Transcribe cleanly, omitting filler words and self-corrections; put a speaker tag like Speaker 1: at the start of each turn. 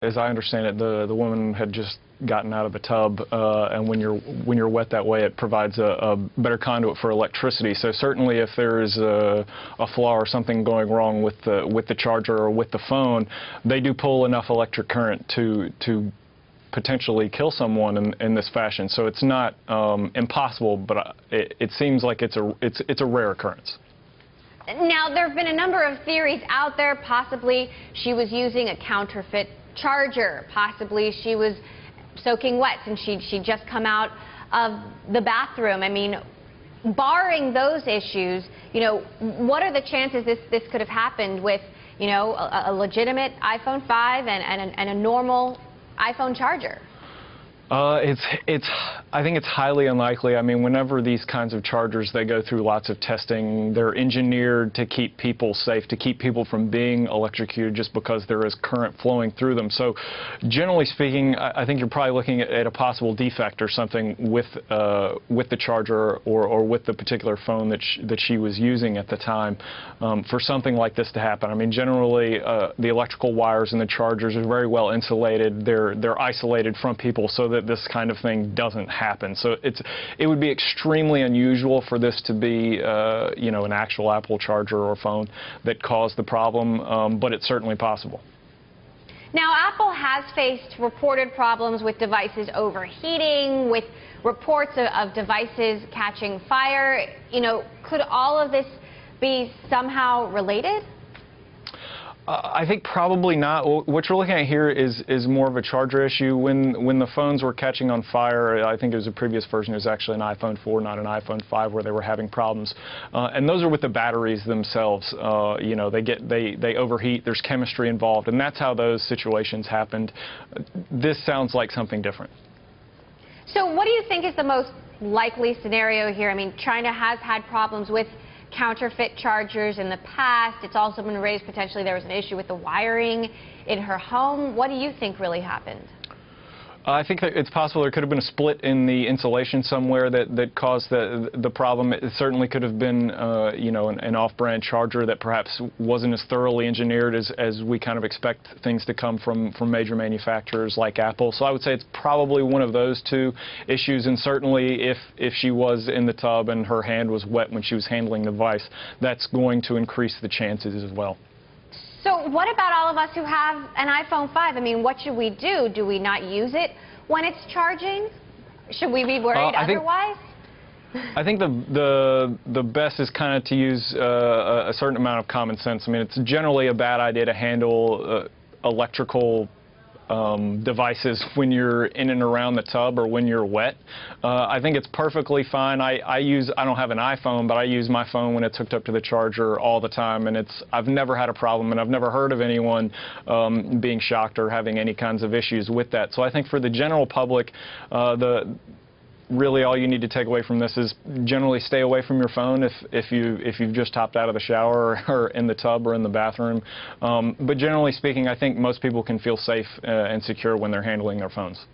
Speaker 1: As I understand it, the woman had just gotten out of the tub, and when you're wet that way, it provides a better conduit for electricity. So certainly, if there is a flaw or something going wrong with the charger or with the phone, they do pull enough electric current to potentially kill someone in this fashion. So it's not impossible, but it seems like it's a rare occurrence.
Speaker 2: Now, there have been a number of theories out there. Possibly she was using a counterfeit charger. Possibly she was soaking wet and she'd just come out of the bathroom. I mean, barring those issues, you know, what are the chances this could have happened with, you know, a legitimate iPhone 5 and a normal iPhone charger?
Speaker 1: I think it's highly unlikely. I mean, whenever these kinds of chargers, they go through lots of testing. They're engineered to keep people safe, to keep people from being electrocuted just because there is current flowing through them. So generally speaking, I think you're probably looking at a possible defect or something with the charger or with the particular phone that she was using at the time for something like this to happen. I mean, generally, the electrical wires in the chargers are very well insulated. They're isolated from people so that this kind of thing doesn't happen. So it would be extremely unusual for this to be you know, an actual Apple charger or phone that caused the problem, but it's certainly possible.
Speaker 2: Now, Apple has faced reported problems with devices overheating, with reports of devices catching fire. You know, could all of this be somehow related?
Speaker 1: I think probably not. What you're looking at here is more of a charger issue. When the phones were catching on fire, I think it was a previous version. It was actually an iPhone 4, not an iPhone 5, where they were having problems. And those are with the batteries themselves. You know, they overheat. There's chemistry involved, and that's how those situations happened. This sounds like something different.
Speaker 2: So, what do you think is the most likely scenario here? I mean, China has had problems with counterfeit chargers in the past. It's also been raised potentially there was an issue with the wiring in her home. What do you think really happened?
Speaker 1: I think that it's possible there could have been a split in the insulation somewhere that caused the problem. It certainly could have been, you know, an off-brand charger that perhaps wasn't as thoroughly engineered as we kind of expect things to come from major manufacturers like Apple. So I would say it's probably one of those two issues. And certainly if she was in the tub and her hand was wet when she was handling the device, that's going to increase the chances as well.
Speaker 2: So what about all of us who have an iPhone 5? I mean, what should we do? Do we not use it when it's charging? Should we be worried otherwise?
Speaker 1: I think the best is kind of to use a certain amount of common sense. I mean, it's generally a bad idea to handle electrical devices when you're in and around the tub or when you're wet. I think it's perfectly fine. I don't have an iPhone, but I use my phone when it's hooked up to the charger all the time, and I've never had a problem, and I've never heard of anyone being shocked or having any kinds of issues with that. So I think for the general public, really all you need to take away from this is generally stay away from your phone if you've just hopped out of the shower or in the tub or in the bathroom. But generally speaking, I think most people can feel safe and secure when they're handling their phones.